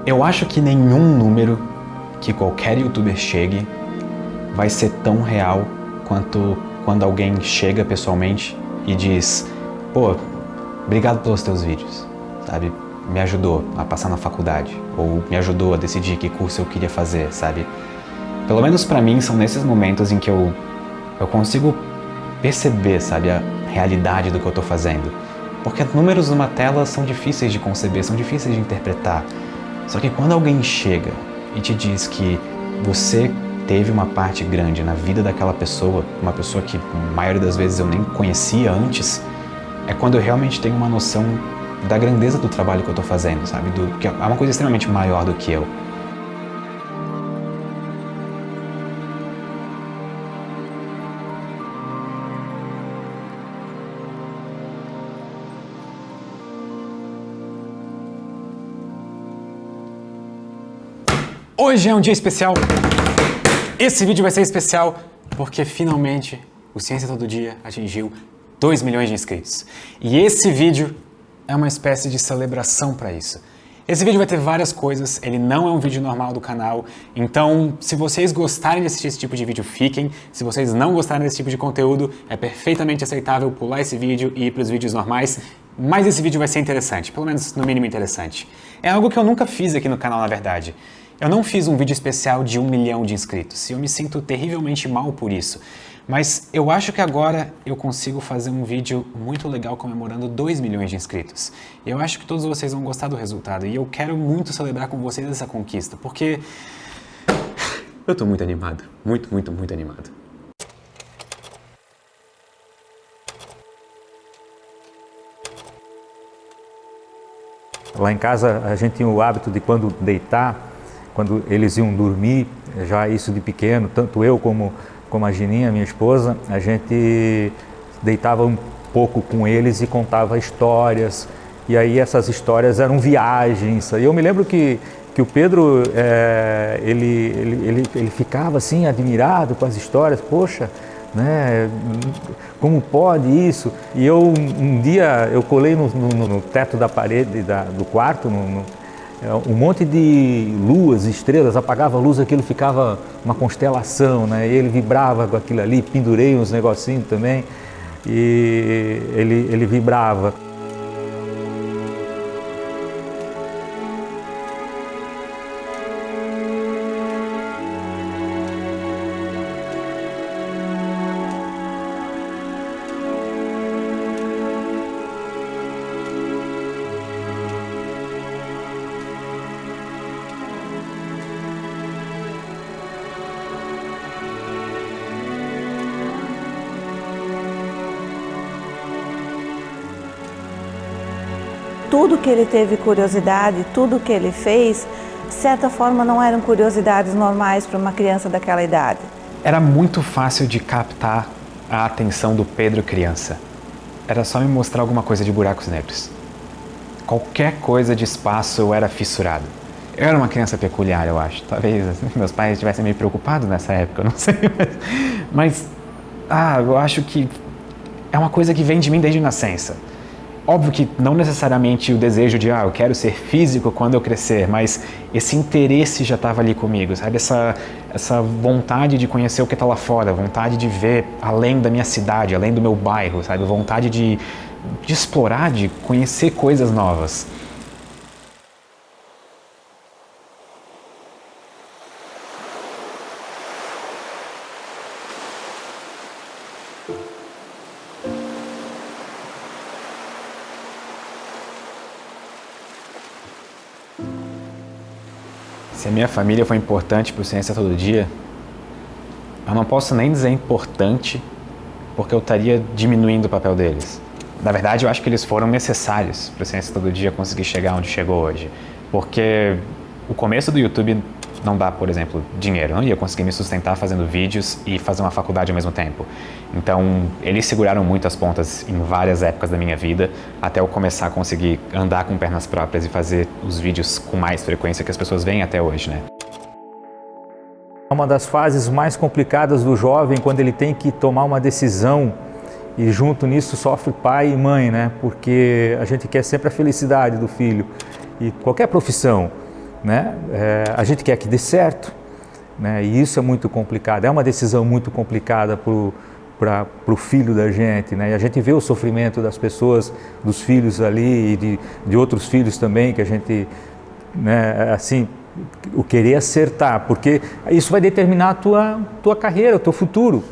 Eu acho que nenhum número que qualquer youtuber chegue vai ser tão real quanto quando alguém chega pessoalmente e diz: pô, obrigado pelos teus vídeos, sabe? Me ajudou a passar na faculdade, ou me ajudou a decidir que curso eu queria fazer, sabe? Pelo menos pra mim são nesses momentos em que eu consigo perceber, sabe, a realidade do que eu tô fazendo. Porque números numa tela são difíceis de conceber, são difíceis de interpretar. Só que quando alguém chega e te diz que você teve uma parte grande na vida daquela pessoa, uma pessoa que a maioria das vezes eu nem conhecia antes, é quando eu realmente tenho uma noção da grandeza do trabalho que eu tô fazendo, sabe? Que é uma coisa extremamente maior do que eu. Hoje é um dia especial. Esse vídeo vai ser especial porque finalmente o Ciência Todo Dia atingiu 2 milhões de inscritos. E esse vídeo é uma espécie de celebração para isso. Esse vídeo vai ter várias coisas, ele não é um vídeo normal do canal, então se vocês gostarem de assistir esse tipo de vídeo, fiquem. Se vocês não gostarem desse tipo de conteúdo, é perfeitamente aceitável pular esse vídeo e ir para os vídeos normais, mas esse vídeo vai ser interessante, pelo menos no mínimo interessante. É algo que eu nunca fiz aqui no canal, na verdade. Eu não fiz um vídeo especial de 1 milhão de inscritos e eu me sinto terrivelmente mal por isso. Mas eu acho que agora eu consigo fazer um vídeo muito legal comemorando 2 milhões de inscritos. Eu acho que todos vocês vão gostar do resultado e eu quero muito celebrar com vocês essa conquista, porque eu tô muito animado, muito animado. Lá em casa a gente tinha o hábito de quando deitar, quando eles iam dormir, já isso de pequeno, tanto eu como a Gininha, minha esposa, a gente deitava um pouco com eles e contava histórias, e aí essas histórias eram viagens. E eu me lembro que o Pedro, ele ficava assim admirado com as histórias, poxa, né, como pode isso? E eu um dia eu colei no teto da parede do quarto, um monte de luas, estrelas, apagava a luz, aquilo ficava uma constelação, né? E ele vibrava com aquilo ali, pendurei uns negocinhos também, e ele vibrava. Tudo que ele teve curiosidade, tudo que ele fez, de certa forma não eram curiosidades normais para uma criança daquela idade. Era muito fácil de captar a atenção do Pedro criança. Era só me mostrar alguma coisa de buracos negros. Qualquer coisa de espaço eu era fissurado. Eu era uma criança peculiar, eu acho. Talvez meus pais estivessem meio preocupados nessa época, eu não sei. Mas eu acho que é uma coisa que vem de mim desde nascença. Óbvio que não necessariamente o desejo de, eu quero ser físico quando eu crescer, mas esse interesse já estava ali comigo, sabe? Essa vontade de conhecer o que está lá fora, vontade de ver além da minha cidade, além do meu bairro, sabe? Vontade de explorar, de conhecer coisas novas. Se a minha família foi importante para o Ciência Todo Dia, eu não posso nem dizer importante, porque eu estaria diminuindo o papel deles. Na verdade, eu acho que eles foram necessários para o Ciência Todo Dia conseguir chegar onde chegou hoje. Porque o começo do YouTube não dá, por exemplo, dinheiro. Eu não ia conseguir me sustentar fazendo vídeos e fazer uma faculdade ao mesmo tempo. Então, eles seguraram muito as pontas em várias épocas da minha vida, até eu começar a conseguir andar com pernas próprias e fazer os vídeos com mais frequência que as pessoas veem até hoje, né? Uma das fases mais complicadas do jovem, quando ele tem que tomar uma decisão, e junto nisso sofre pai e mãe, né? Porque a gente quer sempre a felicidade do filho, e qualquer profissão, né? A gente quer que dê certo, né? E isso é muito complicado, é uma decisão muito complicada para o filho da gente, né? E a gente vê o sofrimento das pessoas, dos filhos ali e de outros filhos também, que a gente, né, assim, o querer acertar, porque isso vai determinar a tua carreira, o teu futuro.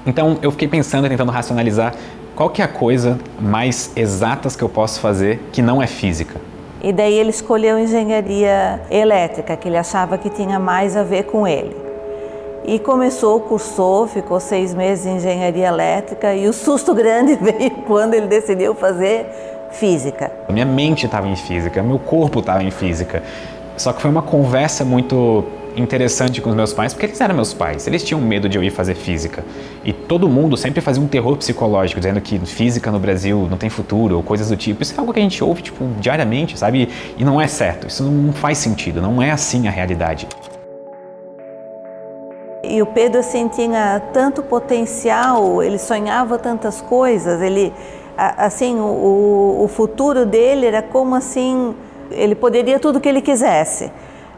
Então eu fiquei pensando, tentando racionalizar, qual que é a coisa mais exatas que eu posso fazer que não é física? E daí ele escolheu engenharia elétrica, que ele achava que tinha mais a ver com ele. E começou, cursou, ficou 6 meses em engenharia elétrica e o susto grande veio quando ele decidiu fazer física. Minha mente estava em física, meu corpo estava em física. Só que foi uma conversa muito interessante com os meus pais, porque eles eram meus pais, eles tinham medo de eu ir fazer física. E todo mundo sempre fazia um terror psicológico, dizendo que física no Brasil não tem futuro, ou coisas do tipo. Isso é algo que a gente ouve, tipo, diariamente, sabe? E não é certo, isso não faz sentido, não é assim a realidade. E o Pedro, assim, tinha tanto potencial, ele sonhava tantas coisas, ele, assim, o futuro dele era como, assim, ele poderia tudo o que ele quisesse,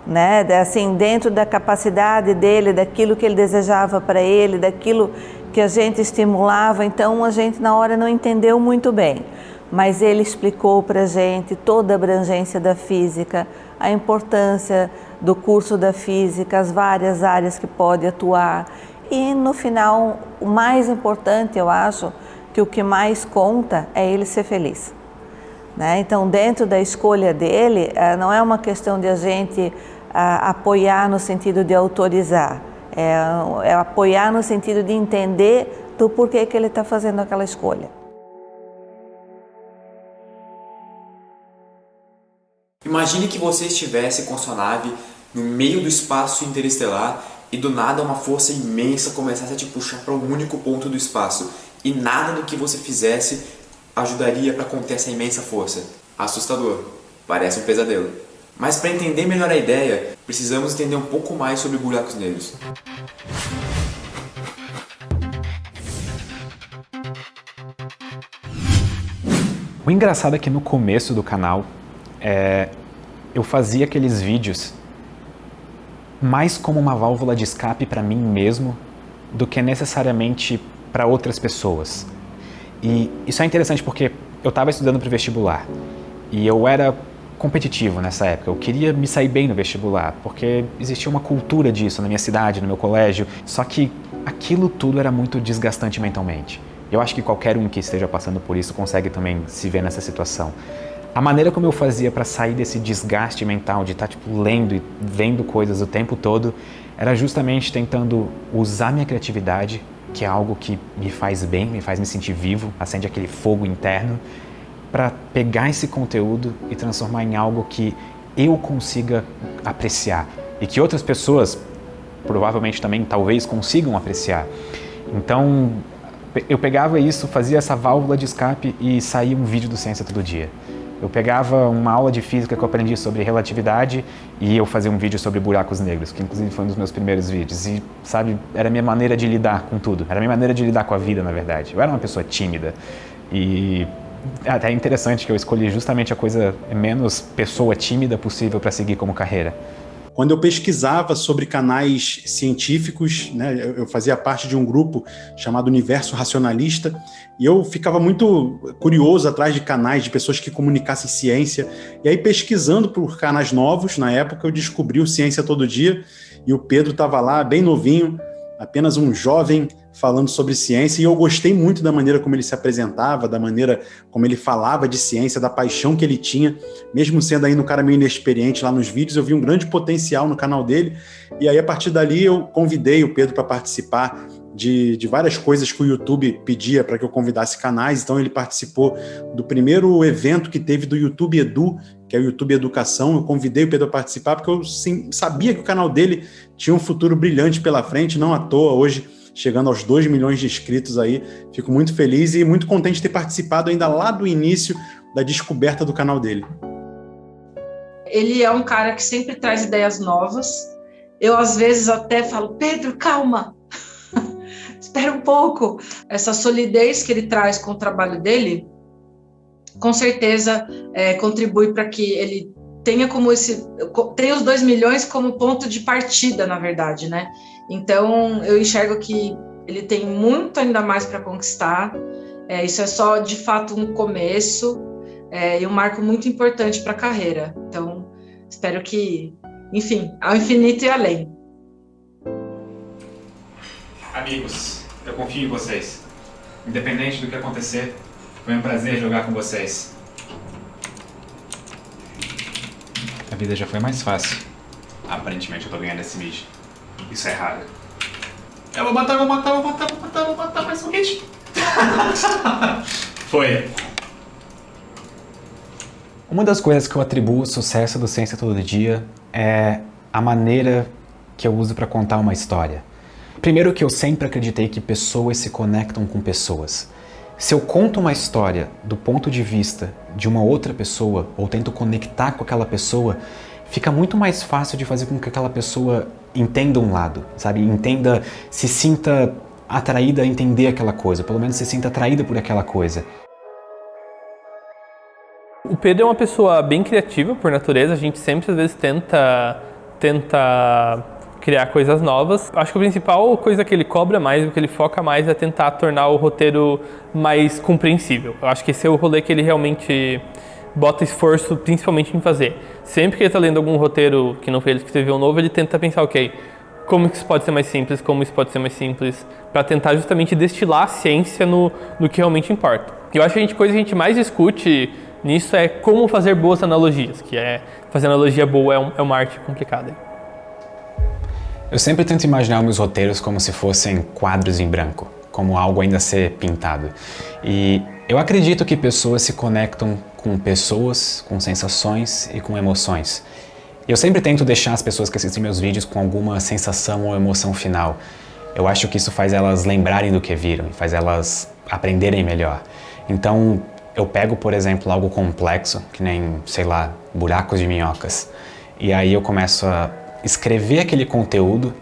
né? Assim, dentro da capacidade dele, daquilo que ele desejava para ele, daquilo que a gente estimulava. Então a gente na hora não entendeu muito bem, mas ele explicou para a gente toda a abrangência da física, a importância do curso da física, as várias áreas que pode atuar. E no final, o mais importante, eu acho, que o que mais conta é ele ser feliz. Né? Então, dentro da escolha dele, não é uma questão de a gente apoiar no sentido de autorizar, é apoiar no sentido de entender do porquê que ele está fazendo aquela escolha. Imagine que você estivesse com sua nave no meio do espaço interestelar e do nada uma força imensa começasse a te puxar para um único ponto do espaço e nada do que você fizesse ajudaria para conter essa imensa força. Assustador, parece um pesadelo. Mas para entender melhor a ideia, precisamos entender um pouco mais sobre buracos negros. O engraçado é que no começo do canal, eu fazia aqueles vídeos mais como uma válvula de escape para mim mesmo do que necessariamente para outras pessoas. E isso é interessante porque eu estava estudando para o vestibular e eu era competitivo nessa época. Eu queria me sair bem no vestibular porque existia uma cultura disso na minha cidade, no meu colégio. Só que aquilo tudo era muito desgastante mentalmente. Eu acho que qualquer um que esteja passando por isso consegue também se ver nessa situação. A maneira como eu fazia para sair desse desgaste mental de estar lendo e vendo coisas o tempo todo era justamente tentando usar minha criatividade, que é algo que me faz bem, me faz me sentir vivo, acende aquele fogo interno, para pegar esse conteúdo e transformar em algo que eu consiga apreciar e que outras pessoas provavelmente também talvez consigam apreciar. Então eu pegava isso, fazia essa válvula de escape e saía um vídeo do Ciência Todo Dia. Eu pegava uma aula de física que eu aprendi sobre relatividade e eu fazia um vídeo sobre buracos negros, que inclusive foi um dos meus primeiros vídeos. E, sabe, era a minha maneira de lidar com tudo. Era a minha maneira de lidar com a vida, na verdade. Eu era uma pessoa tímida. E até é interessante que eu escolhi justamente a coisa menos pessoa tímida possível para seguir como carreira. Quando eu pesquisava sobre canais científicos, né, eu fazia parte de um grupo chamado Universo Racionalista, e eu ficava muito curioso atrás de canais de pessoas que comunicassem ciência. E aí, pesquisando por canais novos, na época, eu descobri o Ciência Todo Dia, e o Pedro estava lá, bem novinho, apenas um jovem falando sobre ciência, e eu gostei muito da maneira como ele se apresentava, da maneira como ele falava de ciência, da paixão que ele tinha, mesmo sendo ainda um cara meio inexperiente lá nos vídeos. Eu vi um grande potencial no canal dele, e aí a partir dali eu convidei o Pedro para participar de várias coisas que o YouTube pedia para que eu convidasse canais. Então ele participou do primeiro evento que teve do YouTube Edu, que é o YouTube Educação. Eu convidei o Pedro a participar porque eu sabia que o canal dele tinha um futuro brilhante pela frente, não à toa hoje chegando aos 2 milhões de inscritos aí. Fico muito feliz e muito contente de ter participado ainda lá do início da descoberta do canal dele. Ele é um cara que sempre traz ideias novas. Eu, às vezes, até falo, Pedro, calma, espera um pouco. Essa solidez que ele traz com o trabalho dele, com certeza, contribui para que ele tenha os 2 milhões como ponto de partida, na verdade, né? Então, eu enxergo que ele tem muito ainda mais para conquistar. Isso é só, de fato, um começo e um marco muito importante para a carreira. Então, espero que, enfim, ao infinito e além. Amigos, eu confio em vocês. Independente do que acontecer, foi um prazer jogar com vocês. A vida já foi mais fácil. Aparentemente eu tô ganhando esse mid. Isso é raro. Eu vou matar mais um hit. Foi. Uma das coisas que eu atribuo ao sucesso do Ciência Todo Dia é a maneira que eu uso para contar uma história. Primeiro que eu sempre acreditei que pessoas se conectam com pessoas. Se eu conto uma história do ponto de vista de uma outra pessoa, ou tento conectar com aquela pessoa, fica muito mais fácil de fazer com que aquela pessoa entenda um lado, sabe? Entenda, se sinta atraída a entender aquela coisa, pelo menos se sinta atraída por aquela coisa. O Pedro é uma pessoa bem criativa por natureza, a gente sempre às vezes tenta criar coisas novas. Acho que a principal coisa que ele cobra mais, o que ele foca mais é tentar tornar o roteiro mais compreensível. Eu acho que esse é o rolê que ele realmente bota esforço principalmente em fazer. Sempre que ele está lendo algum roteiro que não foi ele que escreveu novo, ele tenta pensar, ok, como isso pode ser mais simples, como isso pode ser mais simples, para tentar justamente destilar a ciência no que realmente importa. E eu acho que a coisa que a gente mais discute nisso é como fazer boas analogias, que fazer analogia boa é uma arte complicada. Eu sempre tento imaginar meus roteiros como se fossem quadros em branco, como algo ainda a ser pintado. E eu acredito que pessoas se conectam com pessoas, com sensações e com emoções. Eu sempre tento deixar as pessoas que assistem meus vídeos com alguma sensação ou emoção final. Eu acho que isso faz elas lembrarem do que viram e faz elas aprenderem melhor. Então, eu pego, por exemplo, algo complexo, que nem, sei lá, buracos de minhocas, e aí eu começo a escrever aquele conteúdo,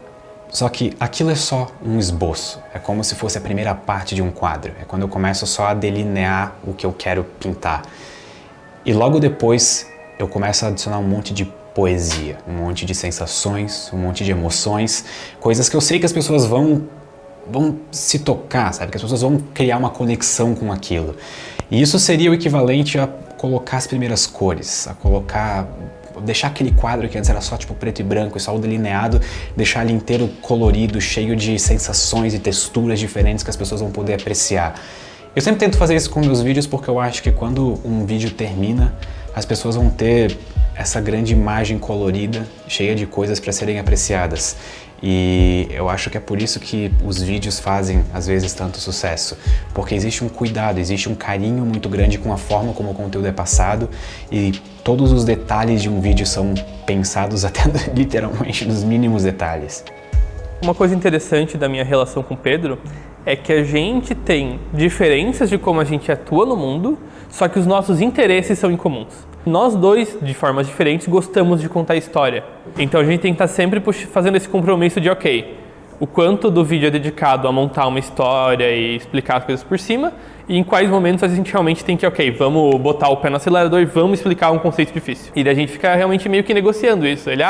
só que aquilo é só um esboço. É como se fosse a primeira parte de um quadro. É quando eu começo só a delinear o que eu quero pintar. E logo depois eu começo a adicionar um monte de poesia, um monte de sensações, um monte de emoções, coisas que eu sei que as pessoas vão se tocar, sabe? Que as pessoas vão criar uma conexão com aquilo. E isso seria o equivalente a colocar as primeiras cores, a deixar aquele quadro que antes era só tipo preto e branco e só o delineado, deixar ele inteiro colorido, cheio de sensações e texturas diferentes que as pessoas vão poder apreciar. Eu sempre tento fazer isso com meus vídeos porque eu acho que quando um vídeo termina, as pessoas vão ter essa grande imagem colorida, cheia de coisas para serem apreciadas. E eu acho que é por isso que os vídeos fazem, às vezes, tanto sucesso. Porque existe um cuidado, existe um carinho muito grande com a forma como o conteúdo é passado e todos os detalhes de um vídeo são pensados até literalmente nos mínimos detalhes. Uma coisa interessante da minha relação com o Pedro é que a gente tem diferenças de como a gente atua no mundo, só que os nossos interesses são incomuns. Nós dois, de formas diferentes, gostamos de contar história. Então a gente tem que estar sempre fazendo esse compromisso de, ok, o quanto do vídeo é dedicado a montar uma história e explicar as coisas por cima, e em quais momentos a gente realmente tem que, ok, vamos botar o pé no acelerador e vamos explicar um conceito difícil. E daí a gente fica realmente meio que negociando isso. Ele,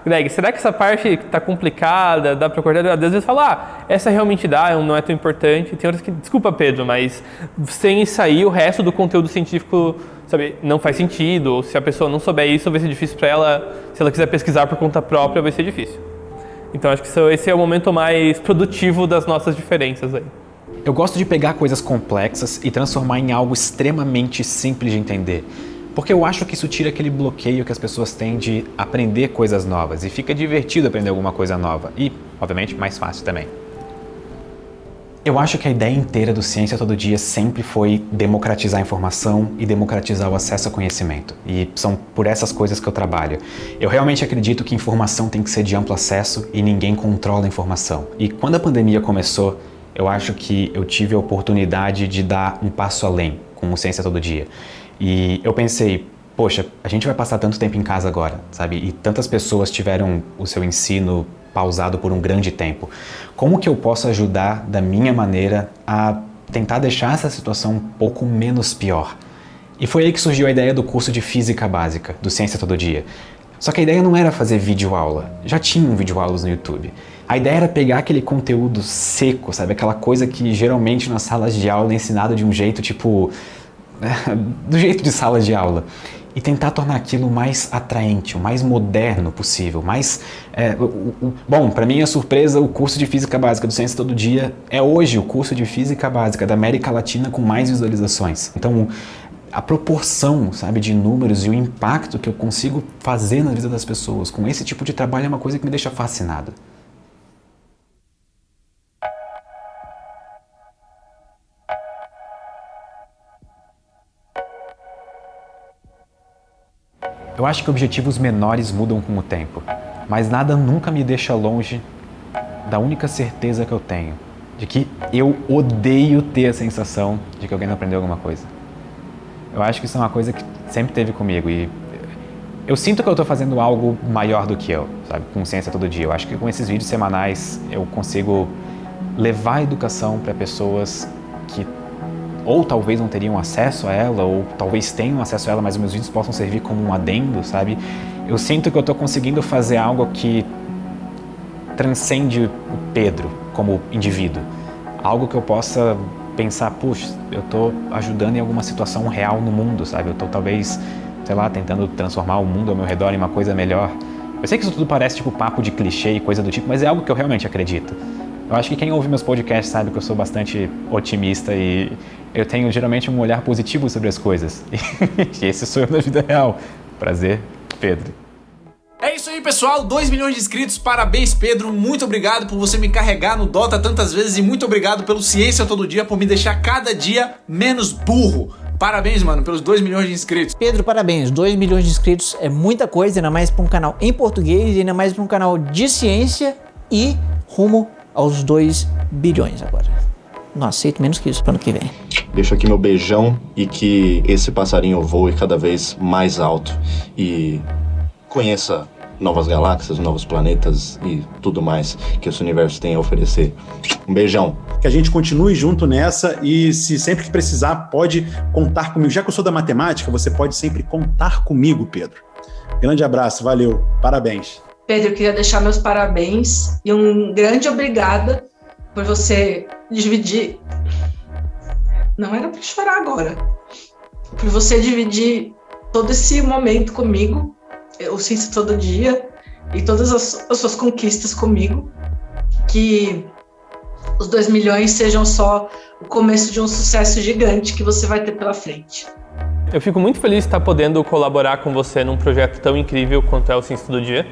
Greg, será que essa parte tá complicada, dá pra cortar? Às vezes fala, essa realmente dá, não é tão importante. Tem outras que, desculpa Pedro, mas sem isso aí, o resto do conteúdo científico, sabe, não faz sentido. Ou se a pessoa não souber isso, vai ser difícil para ela, se ela quiser pesquisar por conta própria, vai ser difícil. Então acho que esse é o momento mais produtivo das nossas diferenças aí. Eu gosto de pegar coisas complexas e transformar em algo extremamente simples de entender. Porque eu acho que isso tira aquele bloqueio que as pessoas têm de aprender coisas novas. E fica divertido aprender alguma coisa nova. E, obviamente, mais fácil também. Eu acho que a ideia inteira do Ciência Todo Dia sempre foi democratizar a informação e democratizar o acesso ao conhecimento. E são por essas coisas que eu trabalho. Eu realmente acredito que informação tem que ser de amplo acesso e ninguém controla a informação. E quando a pandemia começou, eu acho que eu tive a oportunidade de dar um passo além com o Ciência Todo Dia. E eu pensei, poxa, a gente vai passar tanto tempo em casa agora, sabe? E tantas pessoas tiveram o seu ensino pausado por um grande tempo. Como que eu posso ajudar da minha maneira a tentar deixar essa situação um pouco menos pior? E foi aí que surgiu a ideia do curso de Física Básica, do Ciência Todo Dia. Só que a ideia não era fazer videoaula, já tinham videoaulas no YouTube. A ideia era pegar aquele conteúdo seco, sabe? Aquela coisa que geralmente nas salas de aula é ensinado de um jeito tipo... do jeito de sala de aula. E tentar tornar aquilo o mais atraente, o mais moderno possível, mais... Bom, para minha surpresa, o curso de Física Básica do Ciência Todo Dia é hoje o curso de Física Básica da América Latina com mais visualizações. Então, a proporção, sabe, de números e o impacto que eu consigo fazer na vida das pessoas com esse tipo de trabalho é uma coisa que me deixa fascinado. Eu acho que objetivos menores mudam com o tempo, mas nada nunca me deixa longe da única certeza que eu tenho, de que eu odeio ter a sensação de que alguém não aprendeu alguma coisa. Eu acho que isso é uma coisa que sempre teve comigo e eu sinto que eu estou fazendo algo maior do que eu, sabe, com Ciência Todo Dia. Eu acho que com esses vídeos semanais eu consigo levar a educação para pessoas que ou talvez não teriam acesso a ela, ou talvez tenham acesso a ela, mas os meus vídeos possam servir como um adendo, sabe? Eu sinto que eu estou conseguindo fazer algo que transcende o Pedro como indivíduo. Algo que eu possa pensar, puxa, eu estou ajudando em alguma situação real no mundo, sabe? Eu estou talvez, sei lá, tentando transformar o mundo ao meu redor em uma coisa melhor. Eu sei que isso tudo parece tipo papo de clichê e coisa do tipo, mas é algo que eu realmente acredito. Eu acho que quem ouve meus podcasts sabe que eu sou bastante otimista e eu tenho geralmente um olhar positivo sobre as coisas. E esse sou eu na vida real. Prazer, Pedro. É isso aí, pessoal. 2 milhões de inscritos. Parabéns, Pedro. Muito obrigado por você me carregar no Dota tantas vezes e muito obrigado pelo Ciência Todo Dia por me deixar cada dia menos burro. Parabéns, mano, pelos 2 milhões de inscritos. Pedro, parabéns. 2 milhões de inscritos é muita coisa, ainda mais para um canal em português, ainda mais para um canal de ciência e rumo aos 2 bilhões agora. Não aceito menos que isso para ano que vem. Deixo aqui meu beijão e que esse passarinho voe cada vez mais alto e conheça novas galáxias, novos planetas e tudo mais que esse universo tem a oferecer. Um beijão. Que a gente continue junto nessa e se sempre que precisar pode contar comigo. Já que eu sou da matemática, você pode sempre contar comigo, Pedro. Grande abraço, valeu, parabéns. Pedro, eu queria deixar meus parabéns e um grande obrigada por você dividir... Não era para chorar agora. Por você dividir todo esse momento comigo, o Ciência Todo Dia, e todas as suas conquistas comigo. Que os 2 milhões sejam só o começo de um sucesso gigante que você vai ter pela frente. Eu fico muito feliz de estar podendo colaborar com você num projeto tão incrível quanto é o Ciência Todo Dia.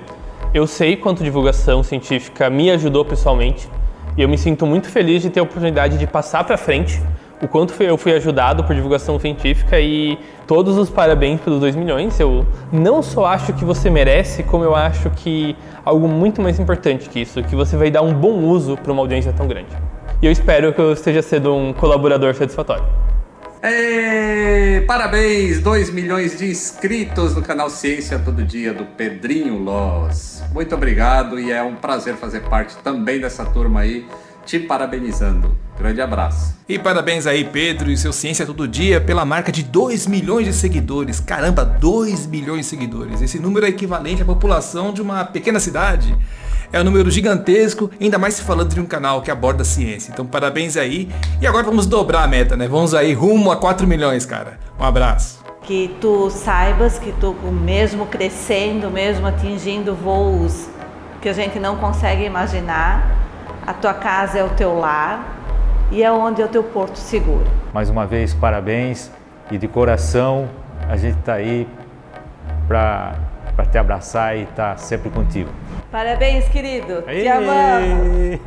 Eu sei quanto divulgação científica me ajudou pessoalmente e eu me sinto muito feliz de ter a oportunidade de passar para frente o quanto eu fui ajudado por divulgação científica e todos os parabéns pelos 2 milhões. Eu não só acho que você merece, como eu acho que algo muito mais importante que isso, que você vai dar um bom uso para uma audiência tão grande. E eu espero que eu esteja sendo um colaborador satisfatório. Parabéns, 2 milhões de inscritos no canal Ciência Todo Dia do Pedrinho Loz. Muito obrigado e é um prazer fazer parte também dessa turma aí, te parabenizando. Grande abraço. E parabéns aí, Pedro, e seu Ciência Todo Dia pela marca de 2 milhões de seguidores. Caramba, 2 milhões de seguidores. Esse número é equivalente à população de uma pequena cidade. É um número gigantesco, ainda mais se falando de um canal que aborda a ciência. Então parabéns aí. E agora vamos dobrar a meta, né? Vamos aí rumo a 4 milhões, cara. Um abraço. Que tu saibas que tu, mesmo crescendo, mesmo atingindo voos que a gente não consegue imaginar, a tua casa é o teu lar e é onde é o teu porto seguro. Mais uma vez, parabéns e de coração a gente está aí para te abraçar e estar sempre contigo. Parabéns, querido. Aê! Te amamos.